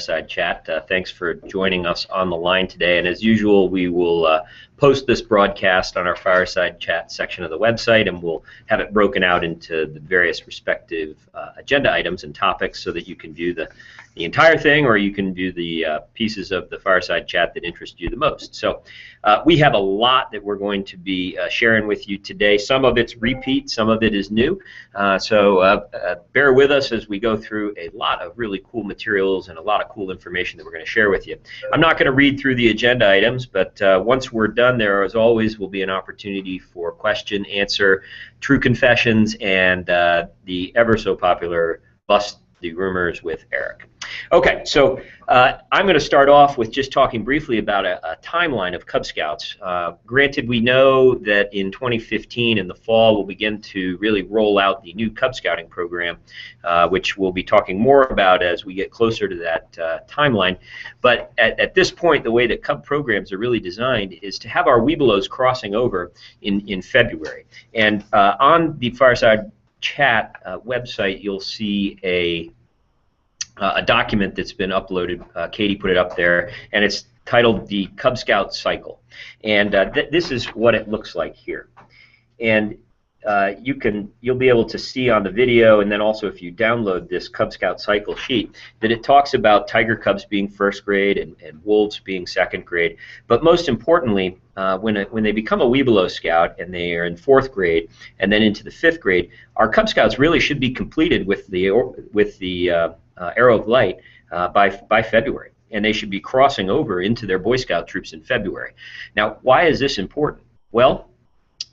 Fireside Chat. Thanks for joining us on the line today. And as usual, we will post this broadcast on our Fireside Chat section of the website, and we'll have it broken out into the various respective agenda items and topics so that you can view the entire thing, or you can view the pieces of the Fireside Chat that interest you the most. So we have a lot that we're going to be sharing with you today. Some of it's repeat, some of it is new. So bear with us as we go through a lot of really cool materials and a lot of cool information that we're going to share with you. I'm not going to read through the agenda items, but once we're done, there as always will be an opportunity for question, answer, true confessions, and the ever so popular Bust the Rumors with Eric. Okay, so I'm going to start off with just talking briefly about a timeline of Cub Scouts. Granted, we know that in 2015 in the fall we'll begin to really roll out the new Cub Scouting program, which we'll be talking more about as we get closer to that timeline. But at this point, the way that Cub programs are really designed is to have our Webelos crossing over in February. And on the Fireside Chat website, you'll see a document that's been uploaded. Katie put it up there, and it's titled the Cub Scout Cycle. And this is what it looks like here. And you'll be able to see on the video, and then also if you download this Cub Scout Cycle sheet, that it talks about Tiger Cubs being first grade and Wolves being second grade. But most importantly, when they become a Webelo Scout and they are in fourth grade and then into the fifth grade, our Cub Scouts really should be completed with the Arrow of Light by February, and they should be crossing over into their Boy Scout troops in February. Now, why is this important? Well,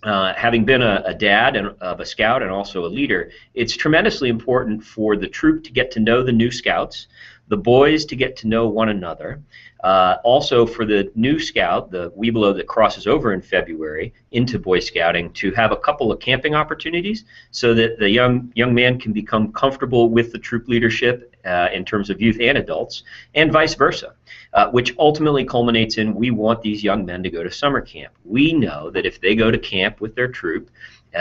having been a dad of a scout and also a leader, it's tremendously important for the troop to get to know the new scouts, the boys to get to know one another, also for the new scout, the Webelo that crosses over in February into Boy Scouting, to have a couple of camping opportunities so that the young man can become comfortable with the troop leadership in terms of youth and adults, and vice versa, which ultimately culminates in we want these young men to go to summer camp. We know that if they go to camp with their troop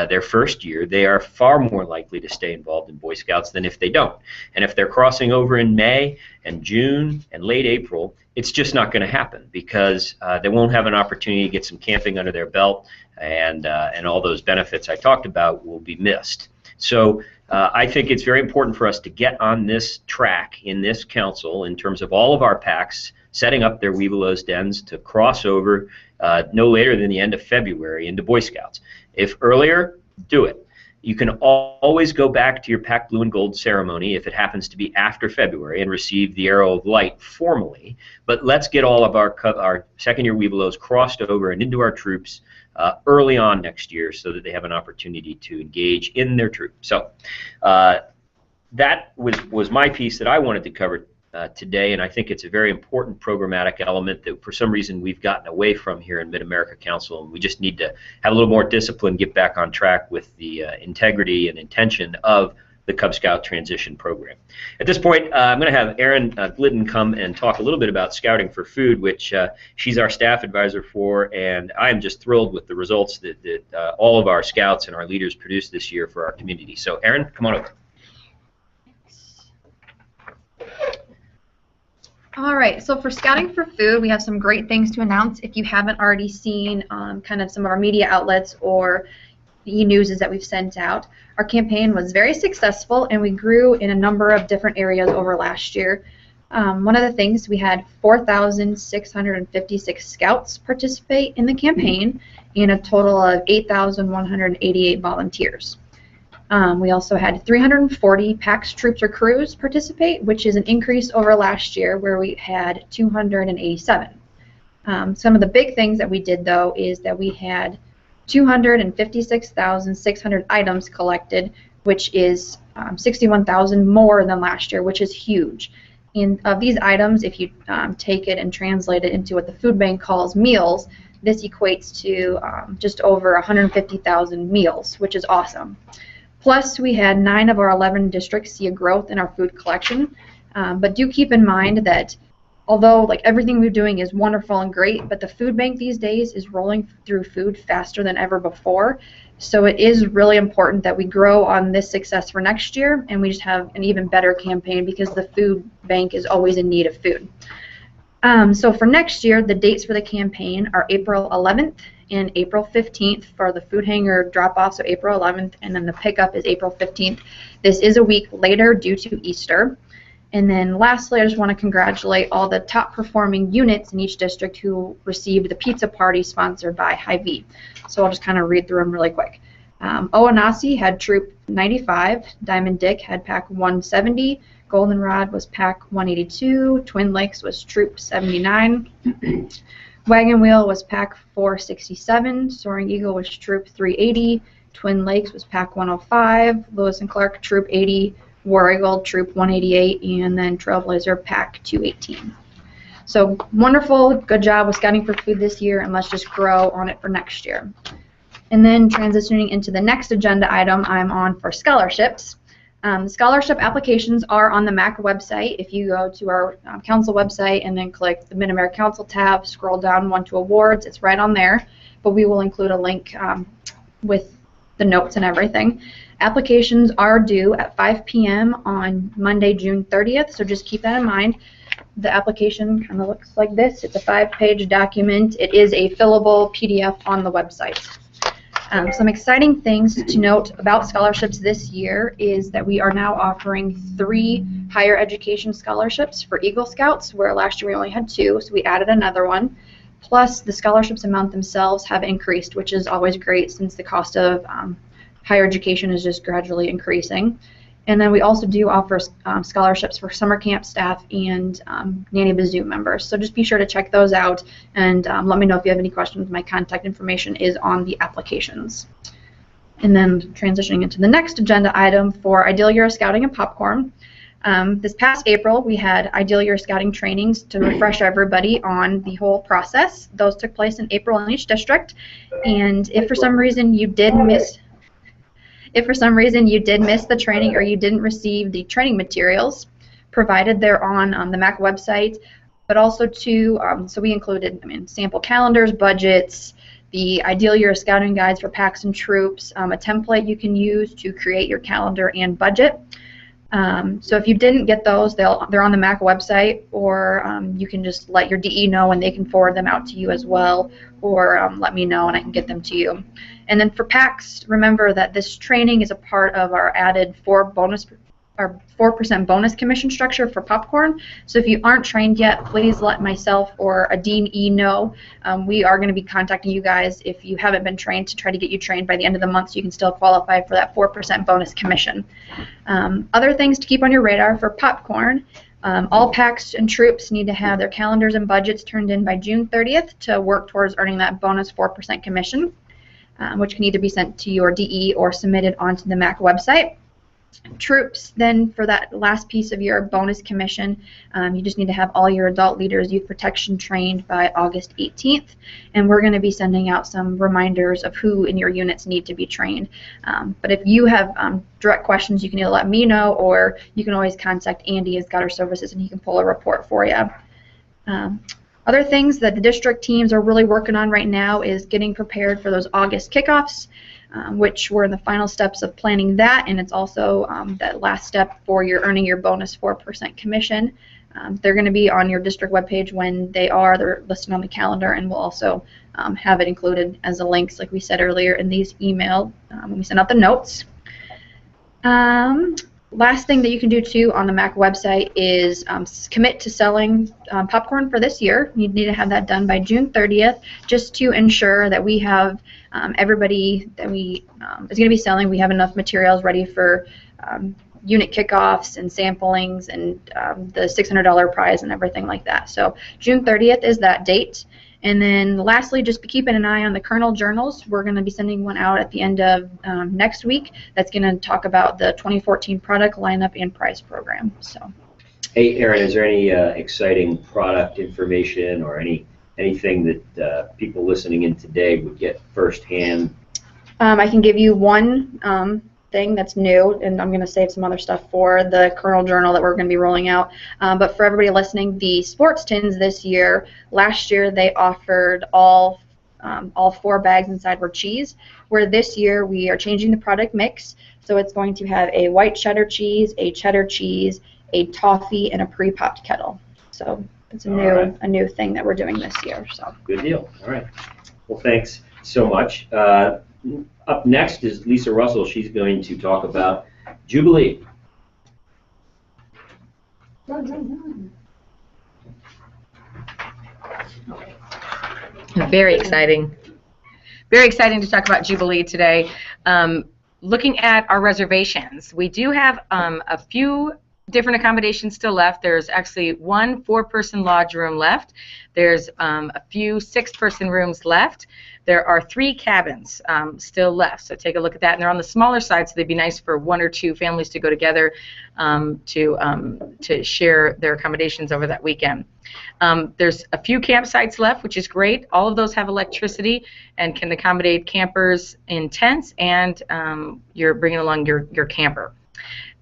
their first year, they are far more likely to stay involved in Boy Scouts than if they don't. And if they're crossing over in May and June and late April, it's just not going to happen because they won't have an opportunity to get some camping under their belt, and all those benefits I talked about will be missed. So I think it's very important for us to get on this track in this council in terms of all of our packs setting up their Webelos dens to cross over no later than the end of February into Boy Scouts. If earlier, do it. You can always go back to your Pack Blue and Gold ceremony if it happens to be after February and receive the Arrow of Light formally, but let's get all of our second-year Webelos crossed over and into our troops early on next year so that they have an opportunity to engage in their troop. So that was my piece that I wanted to cover today, and I think it's a very important programmatic element that for some reason we've gotten away from here in Mid-America Council, and we just need to have a little more discipline, get back on track with the integrity and intention of the Cub Scout transition program. At this point, I'm going to have Erin Glidden come and talk a little bit about Scouting for Food, which she's our staff advisor for, and I'm just thrilled with the results that all of our scouts and our leaders produced this year for our community. So Erin, come on over. All right, so for Scouting for Food, we have some great things to announce. If you haven't already seen kind of some of our media outlets or e-newses that we've sent out, our campaign was very successful and we grew in a number of different areas over last year. One of the things, we had 4,656 scouts participate in the campaign and a total of 8,188 volunteers. We also had 340 PAX troops or crews participate, which is an increase over last year where we had 287. Some of the big things that we did, though, is that we had 256,600 items collected, which is 61,000 more than last year, which is huge. Of these items, if you take it and translate it into what the food bank calls meals, this equates to just over 150,000 meals, which is awesome. Plus, we had 9 of our 11 districts see a growth in our food collection, but do keep in mind that although like everything we're doing is wonderful and great, but the food bank these days is rolling through food faster than ever before. So it is really important that we grow on this success for next year, and we just have an even better campaign because the food bank is always in need of food. So for next year, the dates for the campaign are April 11th and April 15th for the food hanger drop-off, so April 11th, and then the pickup is April 15th. This is a week later due to Easter. And then lastly, I just want to congratulate all the top performing units in each district who received the pizza party sponsored by Hy-Vee. So I'll just kind of read through them really quick. Oanasi had Troop 95, Diamond Dick had Pack 170, Goldenrod was Pack 182, Twin Lakes was Troop 79, Wagon Wheel was Pack 467, Soaring Eagle was Troop 380, Twin Lakes was Pack 105, Lewis and Clark Troop 80, War Eagle Troop 188, and then Trailblazer Pack 218. So wonderful, good job with scouting for food this year, and let's just grow on it for next year. And then transitioning into the next agenda item I'm on for scholarships. Scholarship applications are on the MAC website. If you go to our council website and then click the Mid-America Council tab, scroll down one to awards, it's right on there. But we will include a link with the notes and everything. Applications are due at 5 p.m. on Monday, June 30th, so just keep that in mind. The application kind of looks like this. It's a 5-page document. It is a fillable PDF on the website. Some exciting things to note about scholarships this year is that we are now offering 3 higher education scholarships for Eagle Scouts, where last year we only had 2, so we added another one. Plus, the scholarships amount themselves have increased, which is always great since the cost of higher education is just gradually increasing. And then we also do offer scholarships for summer camp staff and Nanny Bazoo members. So just be sure to check those out, and let me know if you have any questions. My contact information is on the applications. And then transitioning into the next agenda item for Ideal Year Scouting and Popcorn. This past April, we had Ideal Year Scouting trainings to refresh everybody on the whole process. Those took place in April in each district. And if for some reason you did miss the training or you didn't receive the training materials provided there on the MAC website, but also so we included sample calendars, budgets, the Ideal Year Scouting guides for packs and troops, a template you can use to create your calendar and budget. So if you didn't get those, they're on the MAC website, or you can just let your DE know and they can forward them out to you as well, or let me know and I can get them to you. And then for packs, remember that this training is a part of our added 4% bonus commission structure for popcorn. So if you aren't trained yet, please let myself or a Dean E know. We are going to be contacting you guys if you haven't been trained to try to get you trained by the end of the month so you can still qualify for that 4% bonus commission. Other things to keep on your radar for popcorn. All packs and troops need to have their calendars and budgets turned in by June 30th to work towards earning that bonus 4% commission, which can either be sent to your DE or submitted onto the MAC website. Troops, then for that last piece of your bonus commission, you just need to have all your adult leaders youth protection trained by August 18th, and we're going to be sending out some reminders of who in your units need to be trained. But if you have direct questions, you can either let me know or you can always contact Andy in Scouter Services and he can pull a report for you. Other things that the district teams are really working on right now is getting prepared for those August kickoffs, which we're in the final steps of planning that, and it's also that last step for your earning your bonus 4% commission. They're going to be on your district webpage when they're listed on the calendar, and we'll also have it included as a links, like we said earlier, in these email when we send out the notes. Last thing that you can do too on the MAC website is commit to selling popcorn for this year. You need to have that done by June 30th just to ensure that we have everybody that is going to be selling, we have enough materials ready for unit kickoffs and samplings and the $600 prize and everything like that. So June 30th is that date. And then lastly, just be keeping an eye on the Kernel Journals. We're going to be sending one out at the end of next week that's going to talk about the 2014 product lineup and prize program. So, hey, Erin, is there any exciting product information or anything that people listening in today would get firsthand? I can give you one thing that's new, and I'm going to save some other stuff for the Kernel Journal that we're going to be rolling out. But for everybody listening, the sports tins this year, last year they offered all 4 bags inside were cheese, where this year we are changing the product mix. So it's going to have a white cheddar cheese, a cheddar cheese, a toffee, and a pre-popped kettle. So it's a new thing that we're doing this year. So good deal. All right. Well, thanks so much. Up next is Lisa Russell. She's going to talk about Jubilee. Very exciting. Very exciting to talk about Jubilee today. Looking at our reservations, we do have a few different accommodations still left. There's actually 1 4-person lodge room left. There's a few 6-person rooms left. There are 3 cabins still left, so take a look at that. And they're on the smaller side, so they'd be nice for 1 or 2 families to go together to share their accommodations over that weekend. There's a few campsites left, which is great. All of those have electricity and can accommodate campers in tents, and you're bringing along your camper.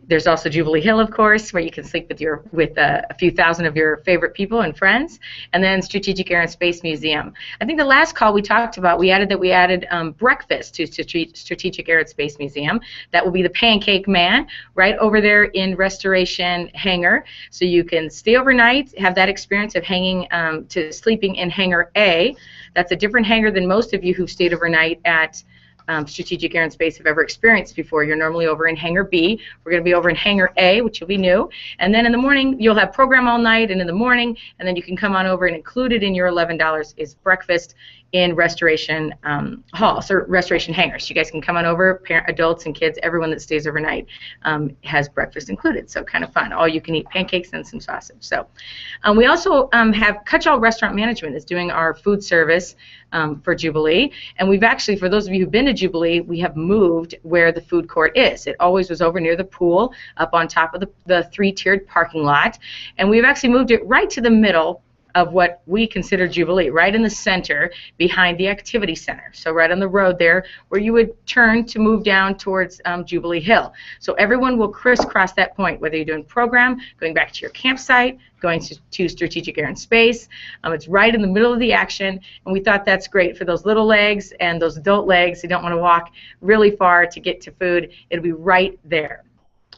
There's also Jubilee Hill, of course, where you can sleep with a few thousand of your favorite people and friends, and then Strategic Air and Space Museum. I think the last call we talked about, we added breakfast to Strategic Air and Space Museum. That will be the Pancake Man right over there in Restoration Hangar, so you can stay overnight, have that experience of sleeping in Hangar A. That's a different hangar than most of you who've stayed overnight at Strategic Air and Space have ever experienced before. You're normally over in Hangar B. We're going to be over in Hangar A, which will be new. And then in the morning, you'll have program all night, and in the morning, and then you can come on over, and included in your $11 is breakfast in Restoration Hall, so Restoration Hangars. You guys can come on over, adults and kids, everyone that stays overnight has breakfast included, so kind of fun. All you can eat pancakes and some sausage. So we also have Cutchall Restaurant Management is doing our food service for Jubilee, and we've actually, for those of you who've been to Jubilee, we have moved where the food court is. It always was over near the pool, up on top of the 3-tiered parking lot, and we've actually moved it right to the middle of what we consider Jubilee, right in the center behind the activity center. So right on the road there where you would turn to move down towards Jubilee Hill. So everyone will crisscross that point, whether you're doing program, going back to your campsite, going to Strategic Air and Space. It's right in the middle of the action, and we thought that's great for those little legs and those adult legs who don't want to walk really far to get to food. It'll be right there.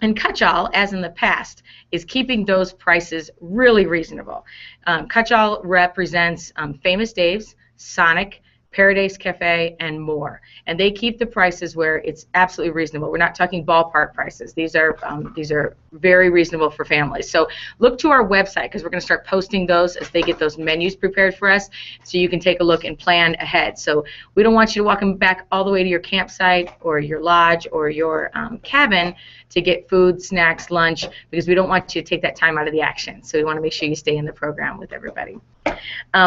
And Cutchall, as in the past, is keeping those prices really reasonable. Cutchall represents Famous Dave's, Sonic, Paradise Cafe, and more. And they keep the prices where it's absolutely reasonable. We're not talking ballpark prices. These are very reasonable for families. So look to our website, because we're going to start posting those as they get those menus prepared for us, so you can take a look and plan ahead. So we don't want you to walk back all the way to your campsite or your lodge or your cabin to get food, snacks, lunch, because we don't want you to take that time out of the action. So we want to make sure you stay in the program with everybody.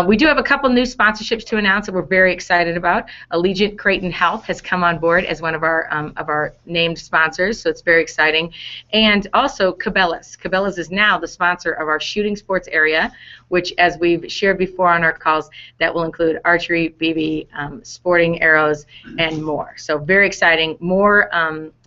We do have a couple new sponsorships to announce that we're very excited about. Allegiant Creighton Health has come on board as one of our named sponsors, so it's very exciting. And also Cabela's. Cabela's is now the sponsor of our shooting sports area, which, as we've shared before on our calls, that will include archery, BB, sporting arrows, and more. So very exciting. More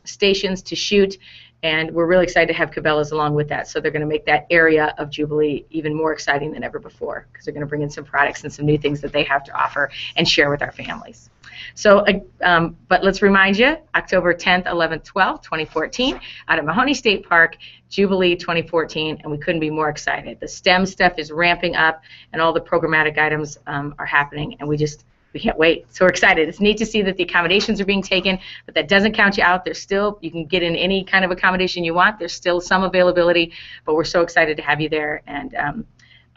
stations to shoot, and we're really excited to have Cabela's along with that. So they're going to make that area of Jubilee even more exciting than ever before, because they're going to bring in some products and some new things that they have to offer and share with our families. So, but let's remind you, October 10th, 11th, 12th, 2014, out at Mahoney State Park, Jubilee 2014, and we couldn't be more excited. The STEM stuff is ramping up, and all the programmatic items are happening, and we can't wait. So we're excited. It's neat to see that the accommodations are being taken, but that doesn't count you out. There's still, you can get in any kind of accommodation you want. There's still some availability, but we're so excited to have you there, and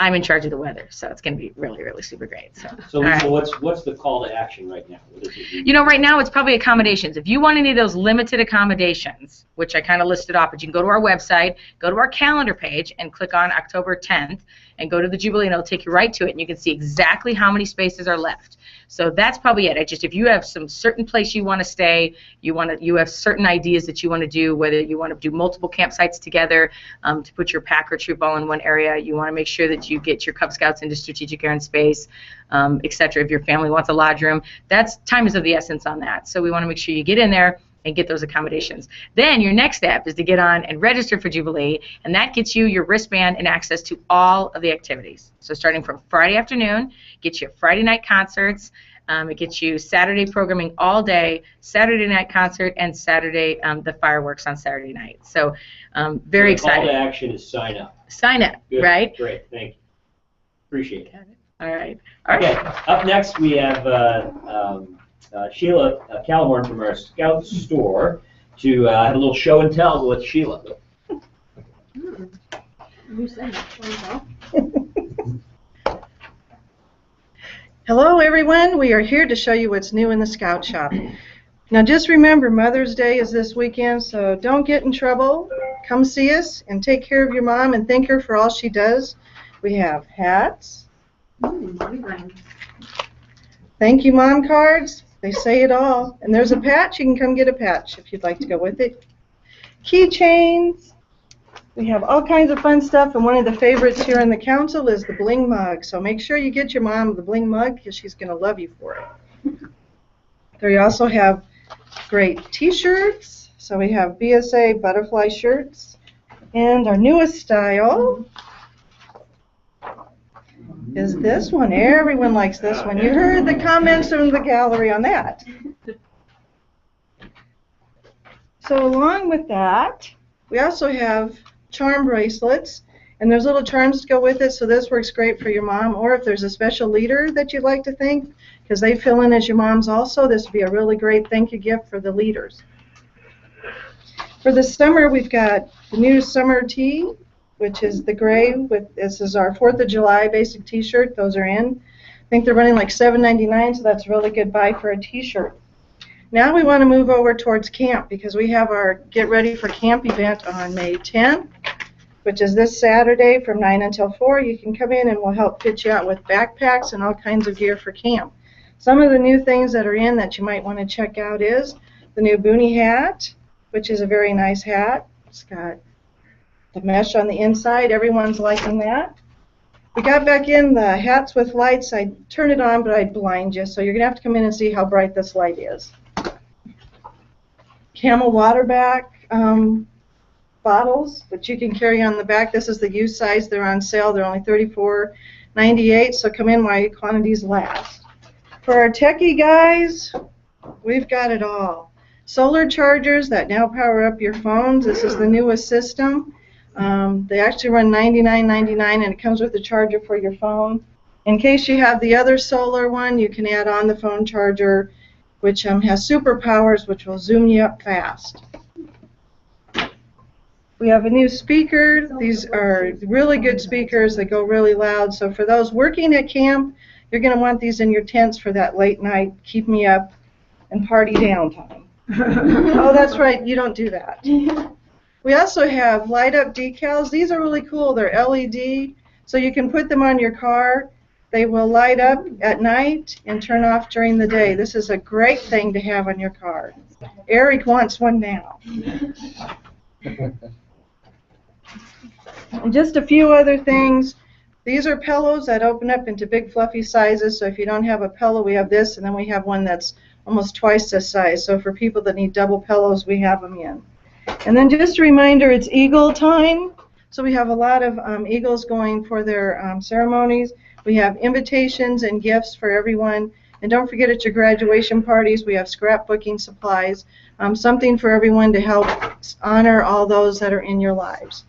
I'm in charge of the weather, so it's going to be really, really super great. So Lisa, what's the call to action right now? What is it? You know, right now it's probably accommodations. If you want any of those limited accommodations, which I kind of listed off, but you can go to our website, go to our calendar page, and click on October 10th, and go to the Jubilee, and it'll take you right to it, and you can see exactly how many spaces are left. So that's probably it. If you have some certain place you want to stay, you have certain ideas that you want to do, whether you want to do multiple campsites together to put your pack or troop all in one area, you want to make sure that you get your Cub Scouts into Strategic Air and Space, etc. If your family wants a lodge room, time is of the essence on that. So we want to make sure you get in there and get those accommodations. Then your next step is to get on and register for Jubilee, and that gets you your wristband and access to all of the activities. So starting from Friday afternoon, gets you Friday night concerts, it gets you Saturday programming all day, Saturday night concert, and Saturday the fireworks on Saturday night. So very excited. The call to action is sign up. Sign up, Good. right? Great, thank you. Appreciate it. All right. Okay, up next we have Sheila Calhorn from our Scout store to have a little show and tell with Sheila. Hello everyone, we are here to show you what's new in the Scout Shop. Now just remember, Mother's Day is this weekend, so don't get in trouble. Come see us and take care of your mom and thank her for all she does. We have hats, thank you mom cards, they say it all. And there's a patch, you can come get a patch if you'd like to go with it. Keychains. We have all kinds of fun stuff, and one of the favorites here in the council is the bling mug. So make sure you get your mom the bling mug because she's going to love you for it. There you also have great t-shirts. So we have BSA butterfly shirts. And our newest style is this one. Everyone likes this one. You heard the comments from the gallery on that. So along with that, we also have charm bracelets, and there's little charms to go with it, so this works great for your mom, or if there's a special leader that you'd like to thank, because they fill in as your moms also, this would be a really great thank you gift for the leaders. For the summer, we've got the new summer tee, which is the gray, this is our 4th of July basic t-shirt, those are in. I think they're running like $7.99, so that's a really good buy for a t-shirt. Now we want to move over towards camp because we have our Get Ready for Camp event on May 10th, which is this Saturday from 9 until 4. You can come in and we'll help fit you out with backpacks and all kinds of gear for camp. Some of the new things that are in that you might want to check out is the new Boonie hat, which is a very nice hat. It's got the mesh on the inside. Everyone's liking that. We got back in the hats with lights. I'd turn it on, but I'd blind you, so you're going to have to come in and see how bright this light is. Camel waterback bottles that you can carry on the back. This is the U size. They're on sale. They're only $34.98, so come in while your quantities last. For our techie guys, we've got it all. Solar chargers that now power up your phones. This is the newest system. They actually run $99.99, and it comes with a charger for your phone. In case you have the other solar one, you can add on the phone charger, which has superpowers, which will zoom you up fast. We have a new speaker. These are really good speakers. They go really loud. So for those working at camp, you're going to want these in your tents for that late night, keep me up, and party downtime. Oh, that's right. You don't do that. We also have light-up decals. These are really cool. They're LED, so you can put them on your car. They will light up at night and turn off during the day. This is a great thing to have on your car. Eric wants one now. And just a few other things. These are pillows that open up into big fluffy sizes, so if you don't have a pillow, we have this, and then we have one that's almost twice this size. So for people that need double pillows, we have them in. And then just a reminder, it's Eagle time. So we have a lot of Eagles going for their ceremonies. We have invitations and gifts for everyone. And don't forget at your graduation parties, we have scrapbooking supplies, something for everyone to help honor all those that are in your lives.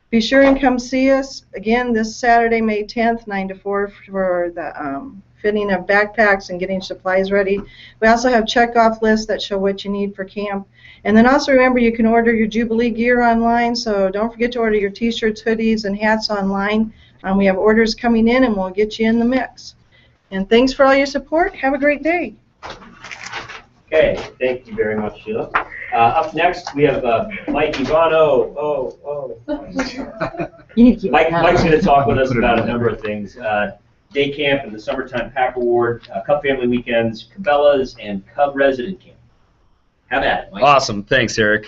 Be sure and come see us again this Saturday, May 10th, 9 to 4 for the fitting of backpacks and getting supplies ready. We also have check-off lists that show what you need for camp. And then also remember, you can order your Jubilee gear online, so don't forget to order your t-shirts, hoodies, and hats online. We have orders coming in, and we'll get you in the mix. And thanks for all your support. Have a great day. Okay, thank you very much, Sheila. Up next, we have Mike Ivano. Mike's going to talk with us about a number of things. Day camp and the summertime pack award, Cub family weekends, Cabela's, and Cub resident camp. Have at it, Mike. Awesome. Thanks, Eric.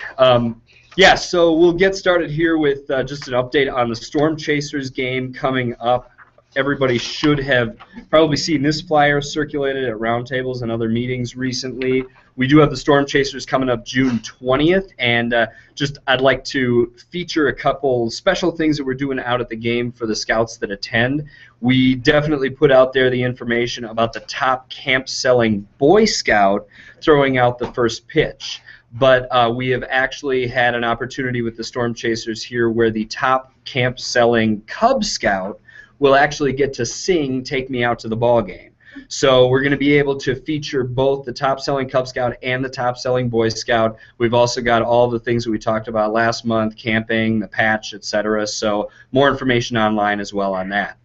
Yeah, so we'll get started here with just an update on the Storm Chasers game coming up everybody should have probably seen this flyer circulated at roundtables and other meetings recently. We do have the Storm Chasers coming up June 20th, and I'd like to feature a couple special things that we're doing out at the game for the scouts that attend. We definitely put out there the information about the top camp-selling Boy Scout throwing out the first pitch. But we have actually had an opportunity with the Storm Chasers here where the top camp-selling Cub Scout will actually get to sing "Take Me Out to the Ball Game." So we're going to be able to feature both the top-selling Cub Scout and the top-selling Boy Scout. We've also got all the things that we talked about last month, camping, the patch, etc. So more information online as well on that.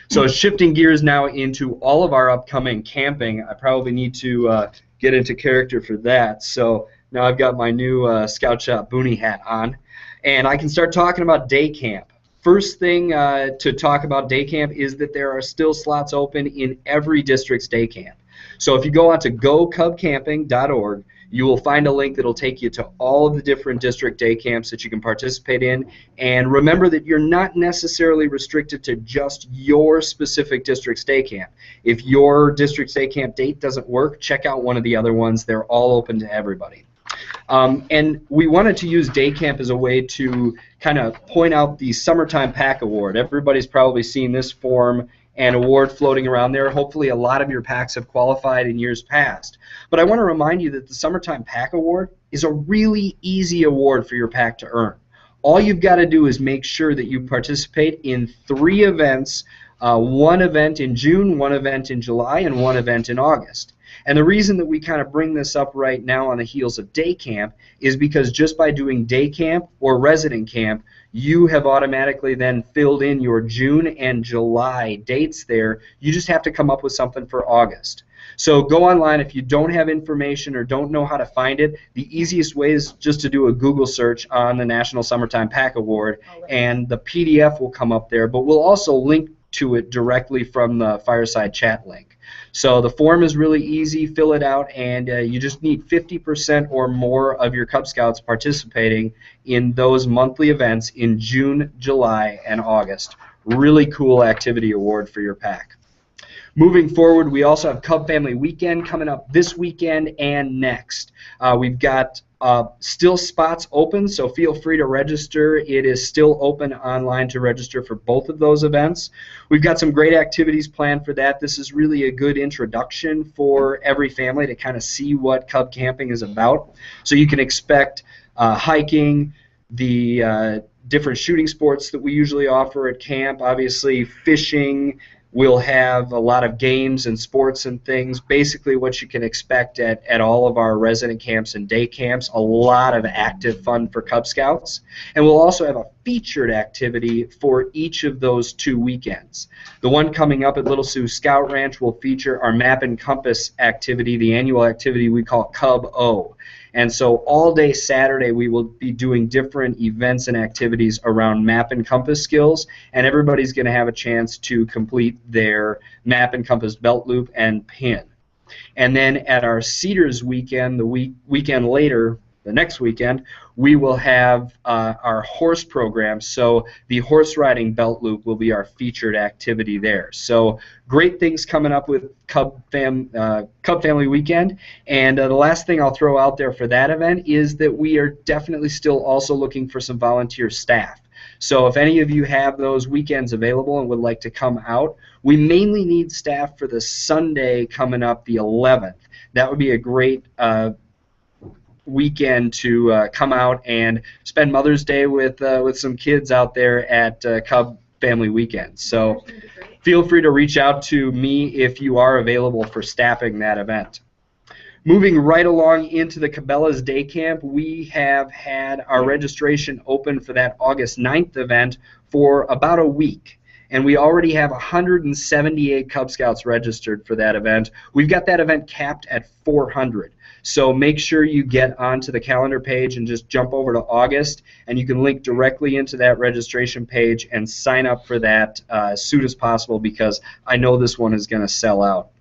So shifting gears now into all of our upcoming camping, I probably need to get into character for that. So now I've got my new Scout Shop Boonie hat on, and I can start talking about day camp. First thing to talk about day camp is that there are still slots open in every district's day camp. So if you go on to gocubcamping.org, you will find a link that will take you to all of the different district day camps that you can participate in. And remember that you're not necessarily restricted to just your specific district's day camp. If your district's day camp date doesn't work, check out one of the other ones. They're all open to everybody. And we wanted to use day camp as a way to kind of point out the Summertime Pack Award. Everybody's probably seen this form and award floating around there. Hopefully a lot of your packs have qualified in years past. But I want to remind you that the Summertime Pack Award is a really easy award for your pack to earn. All you've got to do is make sure that you participate in 3 events, one event in June, one event in July, and one event in August. And the reason that we kind of bring this up right now on the heels of day camp is because just by doing day camp or resident camp, you have automatically then filled in your June and July dates there. You just have to come up with something for August. So go online if you don't have information or don't know how to find it. The easiest way is just to do a Google search on the National Summertime Pack Award, and the PDF will come up there, but we'll also link to it directly from the Fireside chat link. So the form is really easy. Fill it out, and you just need 50% or more of your Cub Scouts participating in those monthly events in June, July, and August. Really cool activity award for your pack. Moving forward, we also have Cub Family Weekend coming up this weekend and next. We've got still spots open, so feel free to register. It is still open online to register for both of those events. We've got some great activities planned for that. This is really a good introduction for every family to kind of see what Cub camping is about. So you can expect hiking, the different shooting sports that we usually offer at camp, obviously fishing. We'll have a lot of games and sports and things, basically what you can expect at all of our resident camps and day camps, a lot of active fun for Cub Scouts. And we'll also have a featured activity for each of those 2 weekends. The one coming up at Little Sioux Scout Ranch will feature our Map and Compass activity, the annual activity we call Cub O. And so all day Saturday we will be doing different events and activities around map and compass skills, and everybody's going to have a chance to complete their map and compass belt loop and pin. And then at our Cedars weekend, the weekend later, the next weekend, we will have our horse program. So the horse riding belt loop will be our featured activity there. So great things coming up with Cub Family Weekend. And the last thing I'll throw out there for that event is that we are definitely still also looking for some volunteer staff. So if any of you have those weekends available and would like to come out, we mainly need staff for the Sunday coming up, the 11th. That would be a great weekend to come out and spend Mother's Day with some kids out there at Cub Family Weekend. So feel free to reach out to me if you are available for staffing that event. Moving right along into the Cabela's Day Camp, we have had our registration open for that August 9th event for about a week. And we already have 178 Cub Scouts registered for that event. We've got that event capped at 400. So make sure you get onto the calendar page and just jump over to August, and you can link directly into that registration page and sign up for that as soon as possible, because I know this one is going to sell out.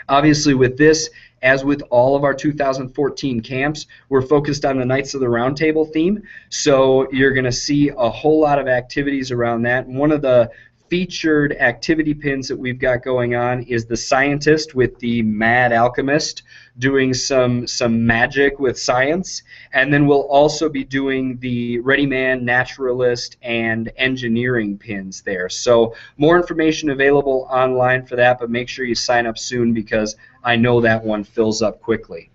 Obviously with this, as with all of our 2014 camps, we're focused on the Knights of the Round Table theme, so you're going to see a whole lot of activities around that. One of the featured activity pins that we've got going on is the scientist with the mad alchemist doing some magic with science, and then we'll also be doing the ready man, naturalist, and engineering pins there. So more information available online for that, but make sure you sign up soon because I know that one fills up quickly.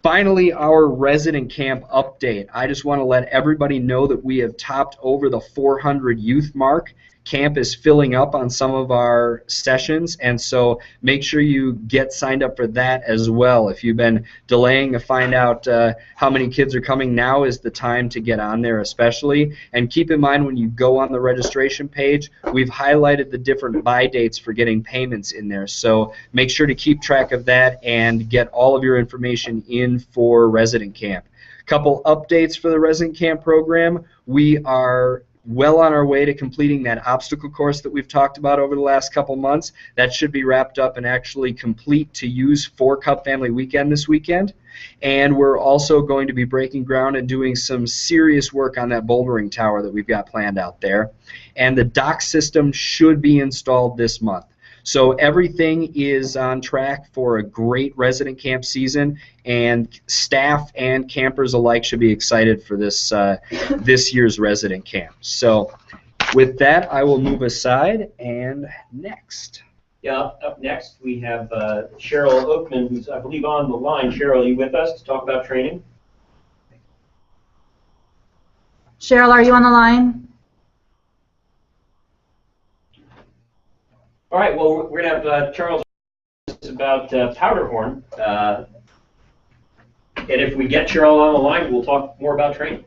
Finally, our resident camp update. I just want to let everybody know that we have topped over the 400 youth mark. Camp is filling up on some of our sessions, and so make sure you get signed up for that as well. If you've been delaying to find out how many kids are coming, now is the time to get on there especially. And keep in mind when you go on the registration page, we've highlighted the different buy dates for getting payments in there. So make sure to keep track of that and get all of your information in for resident camp. Couple updates for the resident camp program. We are well on our way to completing that obstacle course that we've talked about over the last couple months. That should be wrapped up and actually complete to use for Cup Family Weekend this weekend. And we're also going to be breaking ground and doing some serious work on that bouldering tower that we've got planned out there. And the dock system should be installed this month. So everything is on track for a great resident camp season, and staff and campers alike should be excited for this this year's resident camp. So with that, I will move aside, and next. Yeah, up next we have Cheryl Oakman, who's, I believe, on the line. Cheryl, are you with us to talk about training? Cheryl, are you on the line? All right, well, we're going to have Charles about Powderhorn. And if we get Cheryl on the line, we'll talk more about training.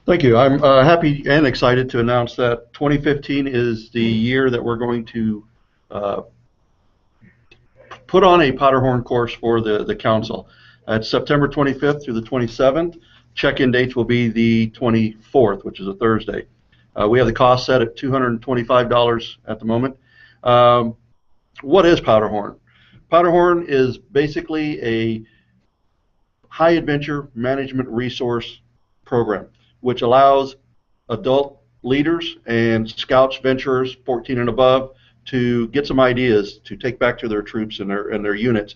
Thank you. I'm happy and excited to announce that 2015 is the year that we're going to put on a Powderhorn course for the council. It's September 25th through the 27th. Check-in dates will be the 24th, which is a Thursday. We have the cost set at $225 at the moment. What is Powderhorn? Powderhorn is basically a high adventure management resource program, which allows adult leaders and scouts, venturers, 14 and above, to get some ideas to take back to their troops and their units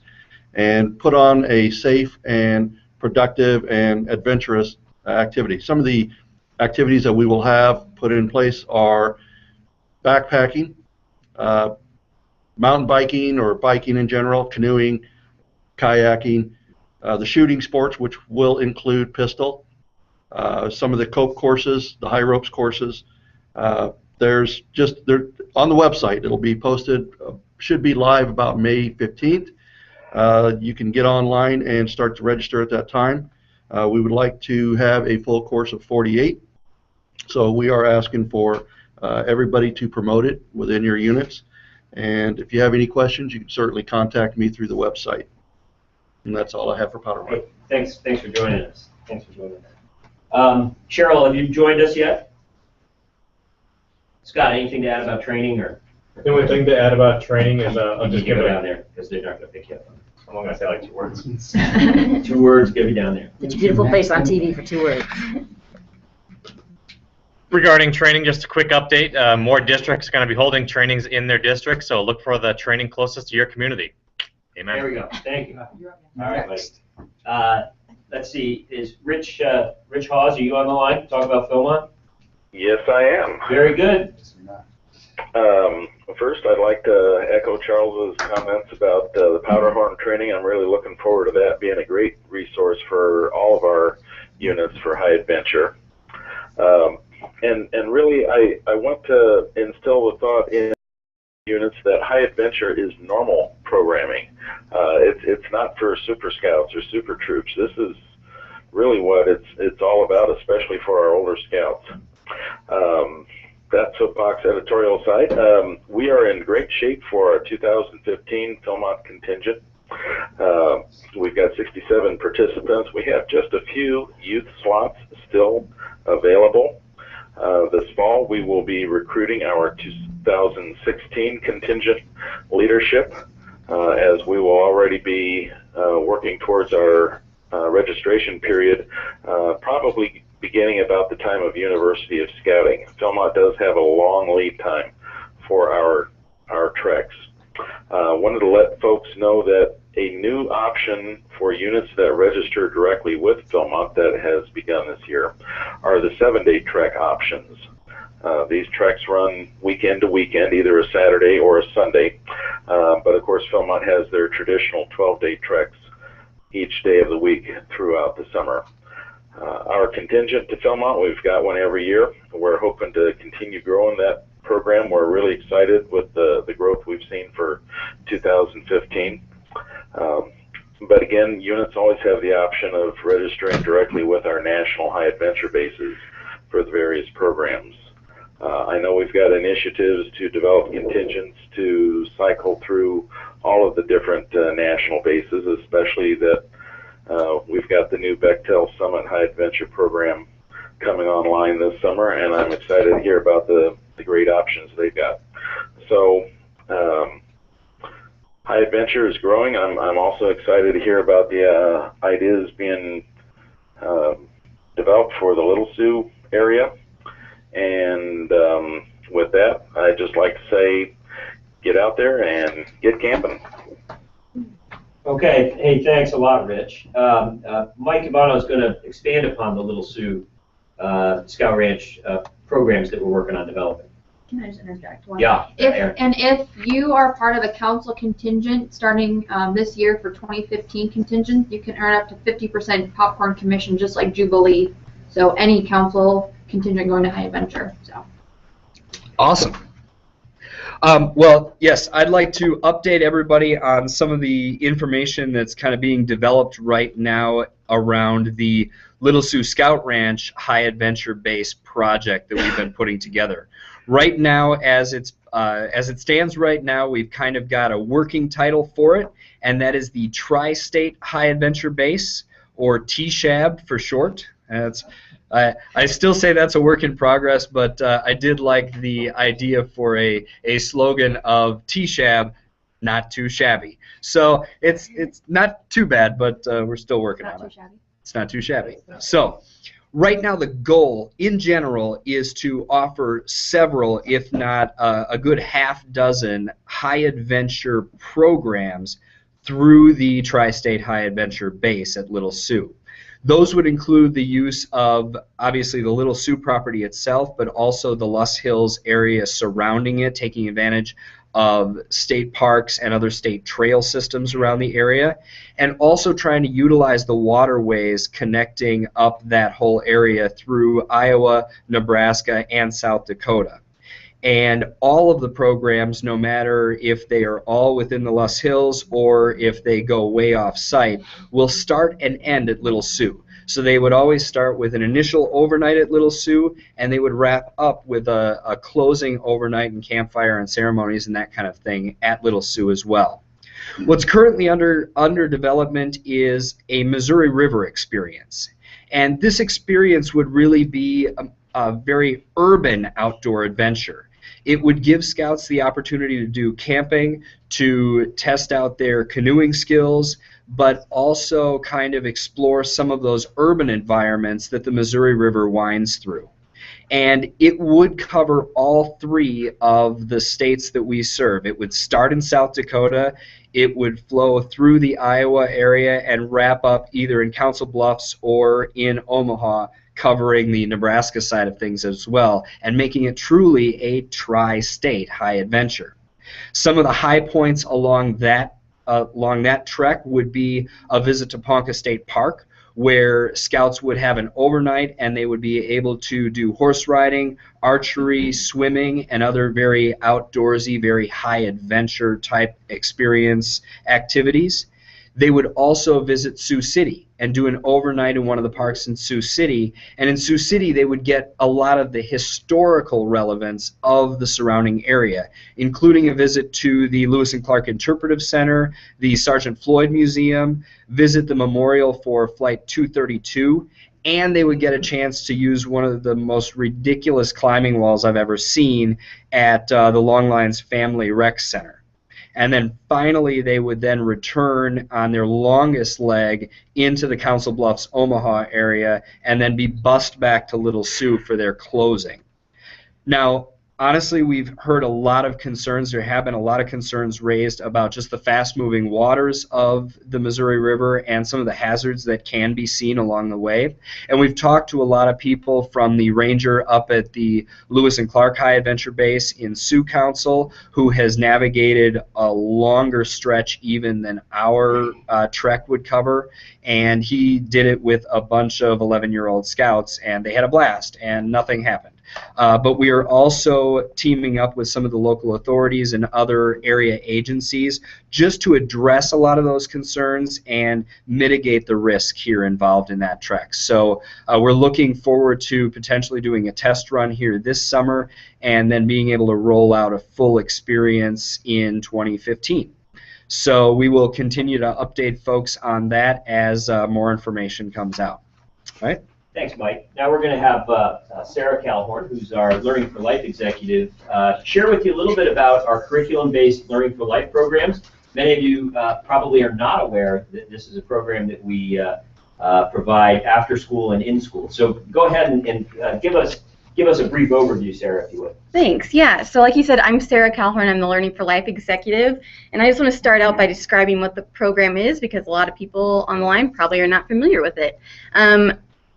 and put on a safe and productive and adventurous activity. Some of the activities that we will have put in place are backpacking, mountain biking or biking in general, canoeing, kayaking, the shooting sports, which will include pistol, some of the cope courses, the high ropes courses. There's just there on the website. It'll be posted, should be live about May 15th. You can get online and start to register at that time. We would like to have a full course of 48. So we are asking for everybody to promote it within your units. And if you have any questions, you can certainly contact me through the website. And that's all I have for Powderhorn. Hey, thanks for joining us. Cheryl, have you joined us yet? Scott, anything to add about training? Or the only thing to add about training is I'll just give it it down there because they're not going to pick you up. I'm only going to say like 2 words. 2 words, give you down there. Get your beautiful face on TV for 2 words. Regarding training, just a quick update. More districts are going to be holding trainings in their district, so look for the training closest to your community. Amen. There we go. Thank you. All right, buddy. Let's see. Is Rich Hawes, are you on the line to talk about Philmont? Yes, I am. Very good. First, I'd like to echo Charles's comments about the Powderhorn training. I'm really looking forward to that being a great resource for all of our units for high adventure. And really, I want to instill the thought in units that high adventure is normal programming. It's not for super scouts or super troops. This is really what it's all about, especially for our older scouts. That soapbox editorial side, we are in great shape for our 2015 Philmont contingent. We've got 67 participants. We have just a few youth slots still available. This fall, we will be recruiting our 2016 contingent leadership, as we will already be working towards our registration period, probably beginning about the time of University of Scouting. Philmont does have a long lead time for our treks. Wanted to let folks know that a new option for units that register directly with Philmont that has begun this year are the 7-day trek options. These treks run weekend to weekend, either a Saturday or a Sunday, but of course Philmont has their traditional 12-day treks each day of the week throughout the summer. Our contingent to Philmont, we've got one every year. We're hoping to continue growing that program. We're really excited with the growth we've seen for 2015. But again, units always have the option of registering directly with our national high adventure bases for the various programs. I know we've got initiatives to develop contingents to cycle through all of the different national bases, especially that we've got the new Bechtel Summit High Adventure program coming online this summer, and I'm excited to hear about the great options they've got. So High Adventure is growing. I'm also excited to hear about the ideas being developed for the Little Sioux area. And with that, I'd just like to say, get out there and get camping. Okay. Hey, thanks a lot, Rich. Mike Cabano is going to expand upon the Little Sioux Scout Ranch programs that we're working on developing. Can I just interject one? Yeah. If you are part of a council contingent starting this year for 2015 contingent, you can earn up to 50% popcorn commission, just like Jubilee. So any council contingent going to High Adventure. So. Awesome. Well, yes, I'd like to update everybody on some of the information that's kind of being developed right now around the Little Sioux Scout Ranch High Adventure Base project that we've been putting together. Right now, as it stands right now, we've kind of got a working title for it, and that is the Tri-State High Adventure Base, or TSHAB for short. I still say that's a work in progress, but I did like the idea for a slogan of TSHAB, not too shabby. So it's not too bad, but we're still working on it. It's not too shabby. So right now the goal in general is to offer several, if not a good half dozen, high adventure programs through the Tri-State High Adventure Base at Little Sioux. Those would include the use of, obviously, the Little Sioux property itself, but also the Luss Hills area surrounding it, taking advantage of state parks and other state trail systems around the area, and also trying to utilize the waterways connecting up that whole area through Iowa, Nebraska, and South Dakota. And all of the programs, no matter if they are all within the Luss Hills or if they go way off site, will start and end at Little Sioux. So they would always start with an initial overnight at Little Sioux, and they would wrap up with a closing overnight and campfire and ceremonies and that kind of thing at Little Sioux as well. What's currently under development is a Missouri River experience. And this experience would really be a very urban outdoor adventure. It would give scouts the opportunity to do camping, to test out their canoeing skills, but also kind of explore some of those urban environments that the Missouri River winds through. And it would cover all three of the states that we serve. It would start in South Dakota, it would flow through the Iowa area and wrap up either in Council Bluffs or in Omaha, covering the Nebraska side of things as well, and making it truly a tri-state high adventure. Some of the high points along that trek would be a visit to Ponca State Park, where scouts would have an overnight and they would be able to do horse riding, archery, swimming, and other very outdoorsy, very high adventure type experience activities. They would also visit Sioux City and do an overnight in one of the parks in Sioux City. And in Sioux City, they would get a lot of the historical relevance of the surrounding area, including a visit to the Lewis and Clark Interpretive Center, the Sergeant Floyd Museum, visit the memorial for Flight 232, and they would get a chance to use one of the most ridiculous climbing walls I've ever seen at the Longlines Family Rec Center. and then finally they would then return on their longest leg into the Council Bluffs, Omaha area, and then be bused back to Little Sioux for their closing. Now, honestly, we've heard a lot of concerns. There have been a lot of concerns raised about just the fast-moving waters of the Missouri River and some of the hazards that can be seen along the way. And we've talked to a lot of people from the ranger up at the Lewis and Clark High Adventure Base in Sioux Council, who has navigated a longer stretch even than our trek would cover. And he did it with a bunch of 11-year-old scouts, and they had a blast, and nothing happened. But we are also teaming up with some of the local authorities and other area agencies just to address a lot of those concerns and mitigate the risk here involved in that trek. So we're looking forward to potentially doing a test run here this summer and then being able to roll out a full experience in 2015. So we will continue to update folks on that as more information comes out. All right? Thanks, Mike. Now we're going to have Sarah Calhorn, who's our Learning for Life executive, share with you a little bit about our curriculum-based Learning for Life programs. Many of you probably are not aware that this is a program that we provide after school and in school. So go ahead and give us a brief overview, Sarah, if you would. Thanks. Yeah, so like you said, I'm Sarah Calhorn. I'm the Learning for Life executive, and I just want to start out by describing what the program is because a lot of people on the line probably are not familiar with it.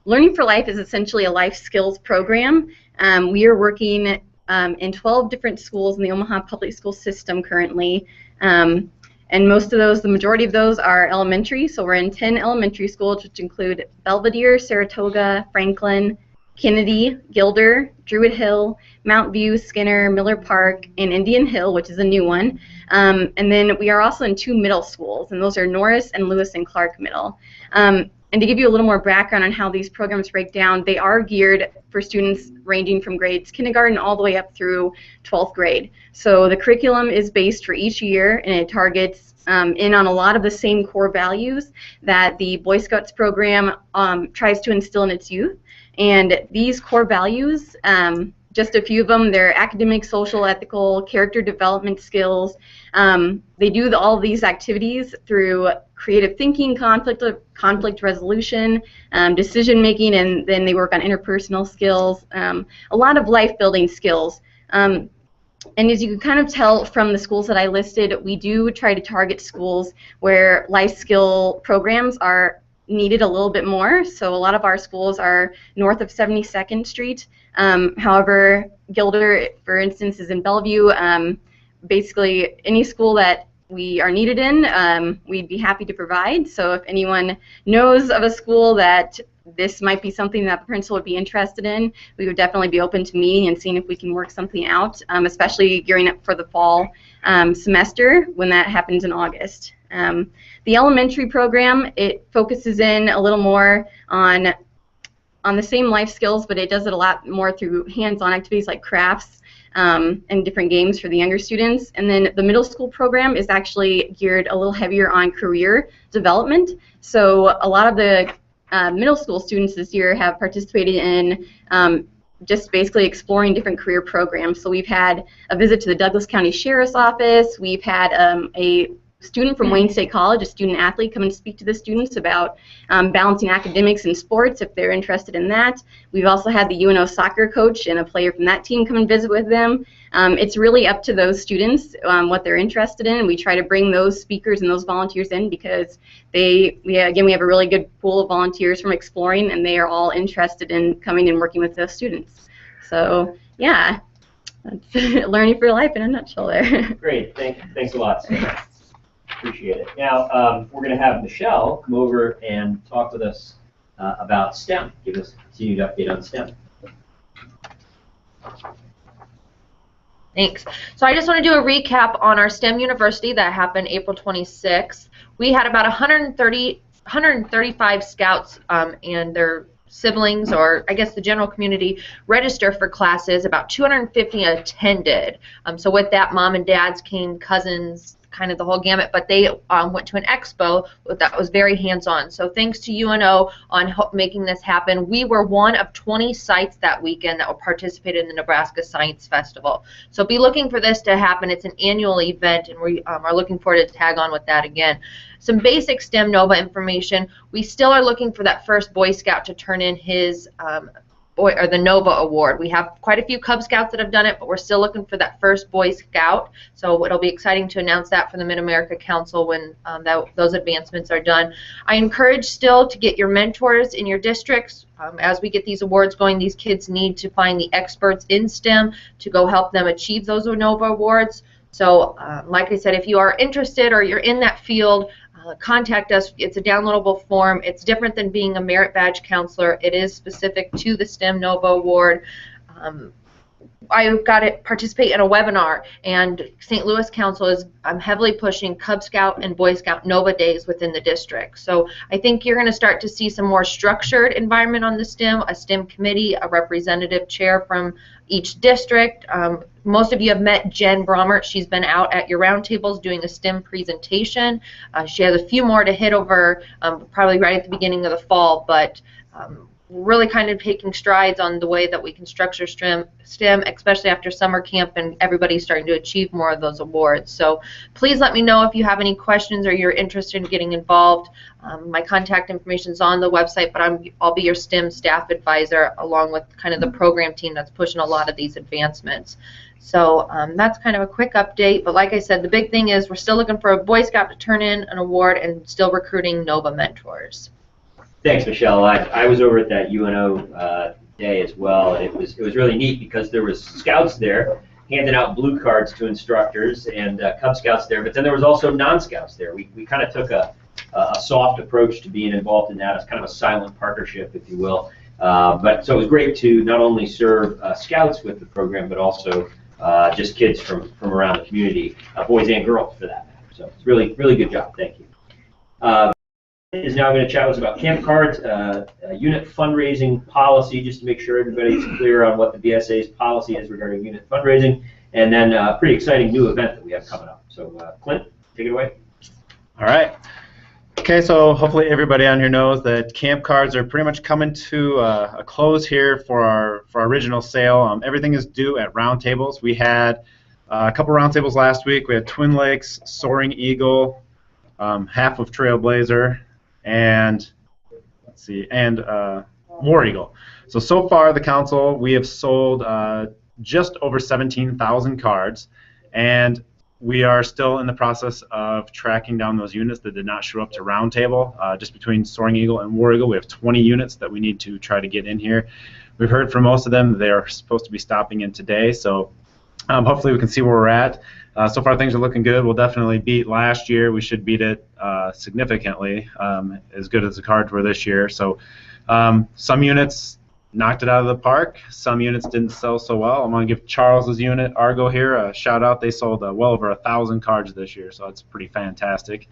Learning for Life is essentially a life skills program. We are working in 12 different schools in the Omaha public school system currently, and most of those, the majority of those are elementary, so we're in 10 elementary schools, which include Belvedere, Saratoga, Franklin, Kennedy, Gilder, Druid Hill, Mount View, Skinner, Miller Park, and Indian Hill, which is a new one. And then we are also in 2 middle schools, and those are Norris and Lewis and Clark Middle. And to give you a little more background on how these programs break down, they are geared for students ranging from grades kindergarten all the way up through 12th grade. So the curriculum is based for each year, and it targets in on a lot of the same core values that the Boy Scouts program tries to instill in its youth. And these core values, just a few of them, they're academic, social, ethical, character development skills. They do all of these activities through creative thinking, conflict resolution, decision making, and then they work on interpersonal skills, a lot of life building skills. And as you can kind of tell from the schools that I listed, we do try to target schools where life skill programs are needed a little bit more. So a lot of our schools are north of 72nd Street. However, Gilder, for instance, is in Bellevue. Basically, any school that we are needed in, we'd be happy to provide. So if anyone knows of a school that this might be something that the principal would be interested in, we would definitely be open to meeting and seeing if we can work something out, especially gearing up for the fall semester when that happens in August. The elementary program, it focuses in a little more on the same life skills, but it does it a lot more through hands-on activities like crafts and different games for the younger students. And then the middle school program is actually geared a little heavier on career development. So a lot of the middle school students this year have participated in just basically exploring different career programs. So we've had a visit to the Douglas County Sheriff's Office. We've had a student from Wayne State College, a student athlete, come and speak to the students about balancing academics and sports if they're interested in that. We've also had the UNO soccer coach and a player from that team come and visit with them. It's really up to those students what they're interested in. We try to bring those speakers and those volunteers in because we have a really good pool of volunteers from Exploring, and they are all interested in coming and working with those students. So yeah, that's Learning for Life in a nutshell there. Great, thanks a lot, Sarah. Appreciate it. Now, we're going to have Michelle come over and talk with us about STEM. Give us a continued update on STEM. Thanks. So I just want to do a recap on our STEM University that happened April 26th. We had about 135 scouts and their siblings, or I guess the general community, register for classes. About 250 attended. So with that, mom and dads came, cousins, kind of the whole gamut, but they went to an expo that was very hands-on. So thanks to UNO on making this happen. We were one of 20 sites that weekend that will participate in the Nebraska Science Festival. So be looking for this to happen. It's an annual event, and we are looking forward to tag on with that again. Some basic STEM NOVA information. We still are looking for that first Boy Scout to turn in his the NOVA award. We have quite a few Cub Scouts that have done it, but we're still looking for that first Boy Scout. So it'll be exciting to announce that for the Mid-America Council when those advancements are done. I encourage still to get your mentors in your districts. As we get these awards going, these kids need to find the experts in STEM to go help them achieve those NOVA awards. So like I said, if you are interested or you're in that field, contact us. It's a downloadable form. It's different than being a merit badge counselor. It is specific to the STEM NOVA award. I got to participate in a webinar, and St. Louis Council is heavily pushing Cub Scout and Boy Scout NOVA days within the district. So I think you're going to start to see some more structured environment on the STEM, a STEM committee, a representative chair from each district. Most of you have met Jen Bromert. She's been out at your roundtables doing a STEM presentation. She has a few more to hit over probably right at the beginning of the fall, but really kind of taking strides on the way that we can structure STEM, especially after summer camp and everybody's starting to achieve more of those awards. So please let me know if you have any questions or you're interested in getting involved. My contact information is on the website, but I'll be your STEM staff advisor along with kind of the program team that's pushing a lot of these advancements. So that's kind of a quick update, but like I said, the big thing is we're still looking for a Boy Scout to turn in an award and still recruiting NOVA mentors. Thanks, Michelle. I was over at that UNO day as well, and it was really neat because there was scouts there handing out blue cards to instructors and Cub Scouts there, but then there was also non-scouts there. We kind of took a soft approach to being involved in that. It's kind of a silent partnership, if you will. But so it was great to not only serve scouts with the program, but also just kids from around the community, boys and girls for that matter. So it's really good job. Thank you. Is now going to chat with us about camp cards, unit fundraising policy, just to make sure everybody's clear on what the BSA's policy is regarding unit fundraising, and then a pretty exciting new event that we have coming up. So Clint, take it away. All right. Okay, so hopefully everybody on here knows that camp cards are pretty much coming to a close here for our original sale. Everything is due at roundtables. We had a couple roundtables last week. We had Twin Lakes, Soaring Eagle, half of Trailblazer, and let's see, and War Eagle. So far the council, we have sold just over 17,000 cards, and we are still in the process of tracking down those units that did not show up to roundtable. Just between Soaring Eagle and War Eagle, we have 20 units that we need to try to get in here. We've heard from most of them. They are supposed to be stopping in today, so hopefully we can see where we're at. So far things are looking good. We'll definitely beat last year. We should beat it significantly, as good as the cards were this year. So some units knocked it out of the park. Some units didn't sell so well. I'm going to give Charles's unit, Argo here, a shout out. They sold well over 1,000 cards this year, so that's pretty fantastic.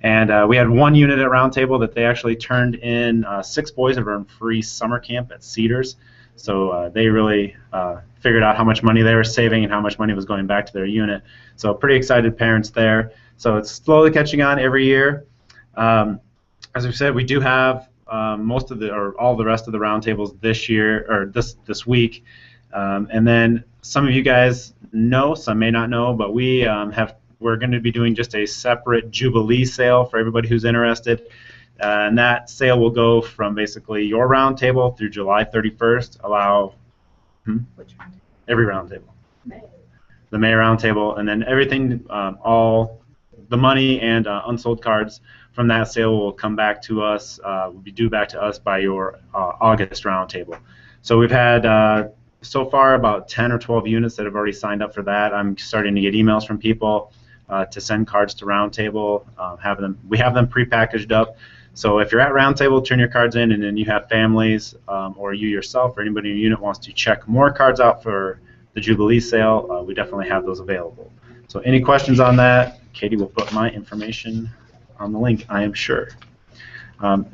And we had one unit at Roundtable that they actually turned in 6 boys that were in free summer camp at Cedars. So they really figured out how much money they were saving and how much money was going back to their unit. So pretty excited parents there. So it's slowly catching on every year. As we said, we do have most of the, or all the rest of the roundtables this year, or this week. And then some of you guys know, some may not know, but we're going to be doing just a separate Jubilee sale for everybody who's interested. And that sale will go from basically your roundtable through July 31st. Allow every roundtable, the May roundtable, and then everything, all the money and unsold cards from that sale will come back to us. Will be due back to us by your August roundtable. So we've had so far about 10 or 12 units that have already signed up for that. I'm starting to get emails from people to send cards to roundtable. We have them prepackaged up. So if you're at Roundtable, turn your cards in, and then you have families or you yourself or anybody in your unit wants to check more cards out for the Jubilee sale, we definitely have those available. So any questions on that, Katie will put my information on the link, I am sure.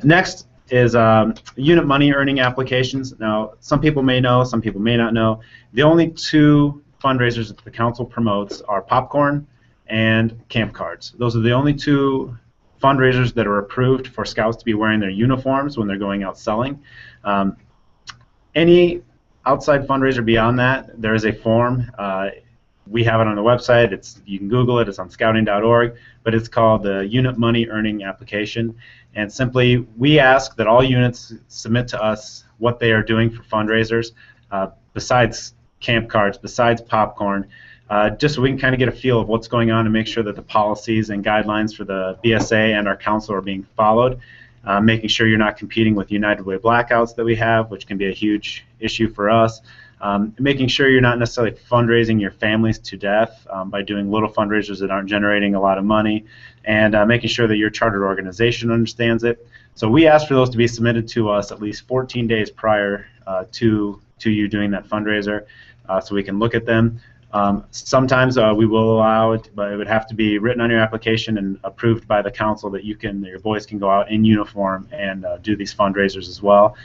Next is unit money earning applications. Now, some people may know, some people may not know. The only 2 fundraisers that the council promotes are popcorn and camp cards. Those are the only two fundraisers that are approved for scouts to be wearing their uniforms when they're going out selling. Any outside fundraiser beyond that, there is a form. We have it on the website. You can Google it. It's on scouting.org, but it's called the Unit Money Earning Application. And simply, we ask that all units submit to us what they are doing for fundraisers, besides camp cards, besides popcorn, just so we can kind of get a feel of what's going on and make sure that the policies and guidelines for the BSA and our council are being followed. Making sure you're not competing with United Way blackouts that we have, which can be a huge issue for us. Making sure you're not necessarily fundraising your families to death by doing little fundraisers that aren't generating a lot of money, and making sure that your chartered organization understands it. So we ask for those to be submitted to us at least 14 days prior to you doing that fundraiser, so we can look at them. Sometimes we will allow it, but it would have to be written on your application and approved by the council that your boys can go out in uniform and do these fundraisers as well.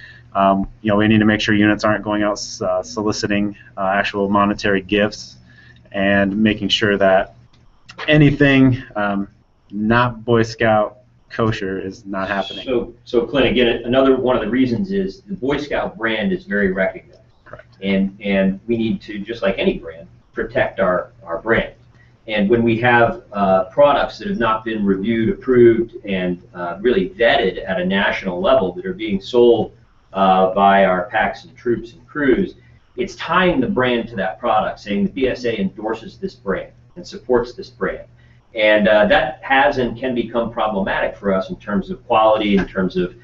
We need to make sure units aren't going out soliciting actual monetary gifts, and making sure that anything not Boy Scout kosher is not happening. So Clint, again, another one of the reasons is the Boy Scout brand is very recognized. Correct. And we need to, just like any brand, protect our brand. And when we have products that have not been reviewed, approved, and really vetted at a national level that are being sold by our packs and troops and crews, it's tying the brand to that product, saying the BSA endorses this brand and supports this brand. And that has and can become problematic for us in terms of quality, in terms of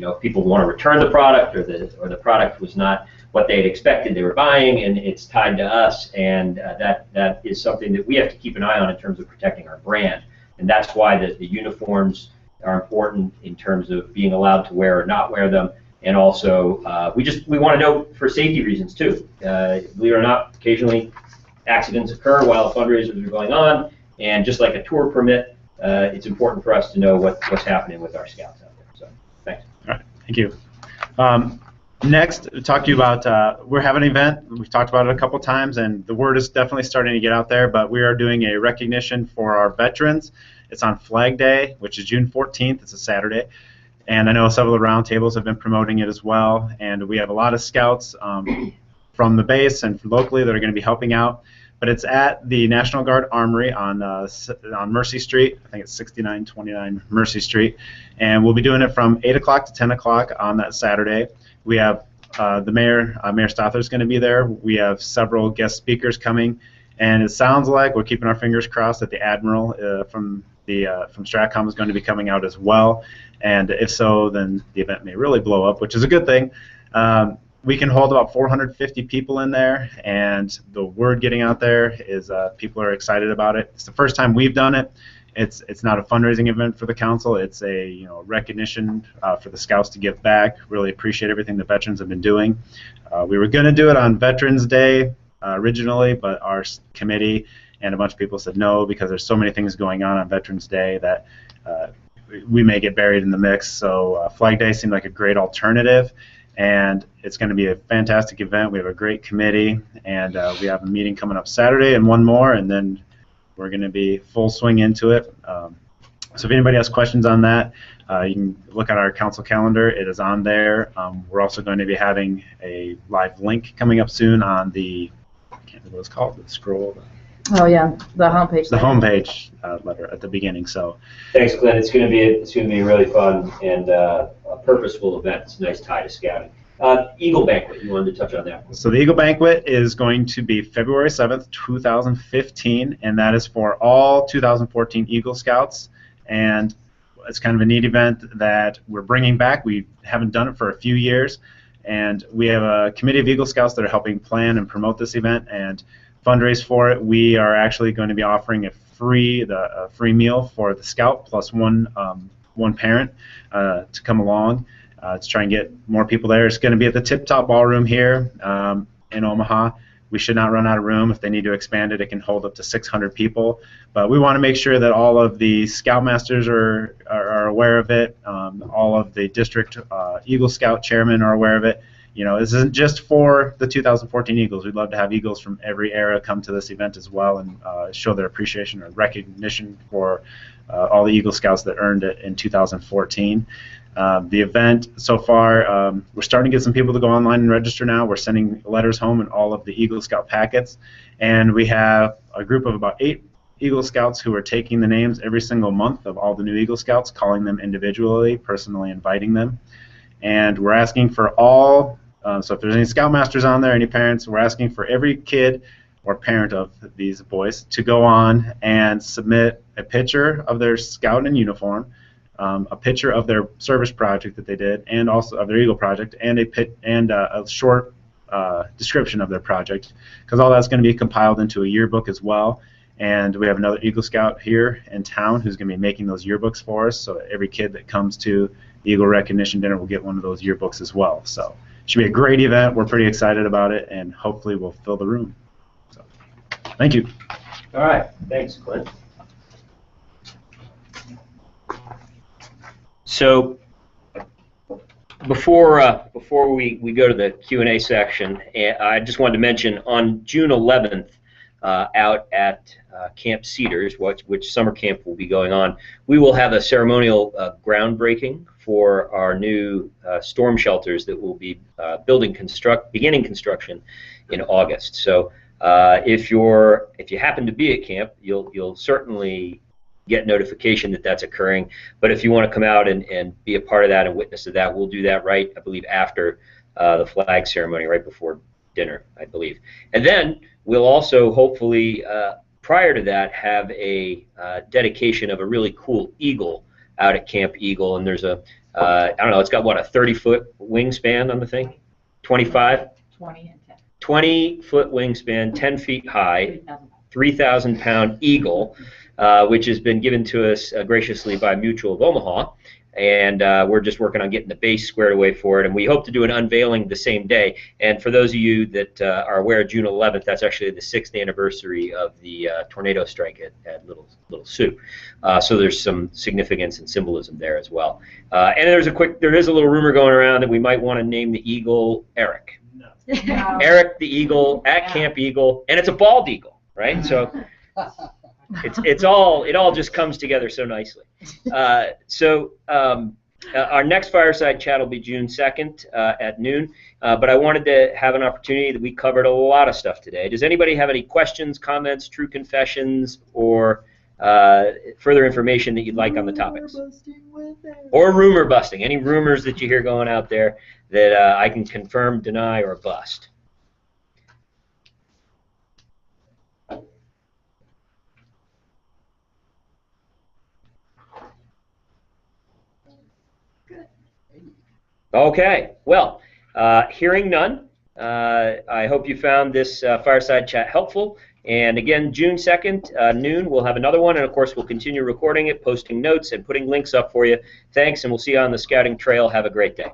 if people want to return the product, or the product was not what they had expected they were buying, and it's tied to us, and that is something that we have to keep an eye on in terms of protecting our brand. And that's why the uniforms are important in terms of being allowed to wear or not wear them. And also, we want to know for safety reasons too. Believe it or not, occasionally accidents occur while fundraisers are going on, and just like a tour permit, it's important for us to know what's happening with our scouts out there. So, thanks. All right, thank you. Next, to talk to you about, we're having an event. We've talked about it a couple times, and the word is definitely starting to get out there, but we are doing a recognition for our veterans. It's on Flag Day, which is June 14th. It's a Saturday. And I know several of the roundtables have been promoting it as well. And we have a lot of scouts from the base and locally that are going to be helping out. But it's at the National Guard Armory on Mercy Street. I think it's 6929 Mercy Street. And we'll be doing it from 8 o'clock to 10 o'clock on that Saturday. We have the mayor, Mayor Stother, is going to be there. We have several guest speakers coming. And it sounds like, we're keeping our fingers crossed, that the Admiral from Stratcom is going to be coming out as well. And if so, then the event may really blow up, which is a good thing. We can hold about 450 people in there, and the word getting out there is people are excited about it. It's the first time we've done it. It's not a fundraising event for the council. It's a recognition for the scouts to give back. Really appreciate everything the veterans have been doing. We were going to do it on Veterans Day originally, but our committee and a bunch of people said no, because there's so many things going on Veterans Day that we may get buried in the mix. So Flag Day seemed like a great alternative, and it's going to be a fantastic event. We have a great committee, and we have a meeting coming up Saturday and one more, and then we're going to be full swing into it. So if anybody has questions on that, you can look at our council calendar. It is on there. We're also going to be having a live link coming up soon on the, I can't remember what it's called, the scroll. Oh yeah, the homepage. The homepage letter at the beginning. So thanks, Glenn. It's going to be a really fun and a purposeful event. It's a nice tie to scouting. Eagle Banquet, you wanted to touch on that one. So the Eagle Banquet is going to be February 7th, 2015, and that is for all 2014 Eagle Scouts. And it's kind of a neat event that we're bringing back. We haven't done it for a few years, and we have a committee of Eagle Scouts that are helping plan and promote this event and fundraise for it. We are actually going to be offering a free meal for the scout plus one parent to come along to try and get more people there. It's going to be at the Tip Top Ballroom here in Omaha. We should not run out of room. If they need to expand it, it can hold up to 600 people. But we want to make sure that all of the Scoutmasters are aware of it. All of the district Eagle Scout chairmen are aware of it. This isn't just for the 2014 Eagles. We'd love to have Eagles from every era come to this event as well and show their appreciation or recognition for all the Eagle Scouts that earned it in 2014. The event so far, we're starting to get some people to go online and register now. We're sending letters home in all of the Eagle Scout packets, and we have a group of about 8 Eagle Scouts who are taking the names every single month of all the new Eagle Scouts, calling them individually, personally inviting them. And we're asking for all, so if there's any Scoutmasters on there, any parents, we're asking for every kid or parent of these boys to go on and submit a picture of their Scout in uniform, a picture of their service project that they did, and also of their Eagle project, and a short description of their project, because all that's going to be compiled into a yearbook as well. And we have another Eagle Scout here in town who's going to be making those yearbooks for us, so every kid that comes to the Eagle Recognition Dinner will get one of those yearbooks as well. So it should be a great event. We're pretty excited about it, and hopefully we'll fill the room. So, thank you. All right. Thanks, Clint. So before we go to the Q&A section, I just wanted to mention on June 11th, out at Camp Cedars, which summer camp will be going on, we will have a ceremonial groundbreaking for our new storm shelters that will be beginning construction in August. So if you happen to be at camp, you'll certainly get notification that that's occurring. But if you want to come out and be a part of that and witness to that, we'll do that right, I believe, after the flag ceremony, right before dinner, I believe. And then we'll also hopefully, prior to that, have a dedication of a really cool eagle out at Camp Eagle. And there's I don't know, it's got, what, a 30-foot wingspan on the thing? 25? 20 and 10. 20-foot wingspan, 10 feet high, 3,000-pound eagle, which has been given to us graciously by Mutual of Omaha. And we're just working on getting the base squared away for it, and we hope to do an unveiling the same day. And for those of you that are aware, June 11th, that's actually the 6th anniversary of the tornado strike at Little Sioux. So there's some significance and symbolism there as well. And there is a little rumor going around that we might want to name the eagle Eric. No. Eric the Eagle at Camp Eagle, and it's a bald eagle, right? So it all just comes together so nicely. Our next Fireside Chat will be June 2nd at noon, but I wanted to have an opportunity that we covered a lot of stuff today. Does anybody have any questions, comments, true confessions, or further information that you'd like on the topics? Or rumor busting, any rumors that you hear going out there that I can confirm, deny, or bust? Okay, well, hearing none, I hope you found this Fireside Chat helpful. And again, June 2nd, noon, we'll have another one. And of course, we'll continue recording it, posting notes, and putting links up for you. Thanks, and we'll see you on the Scouting Trail. Have a great day.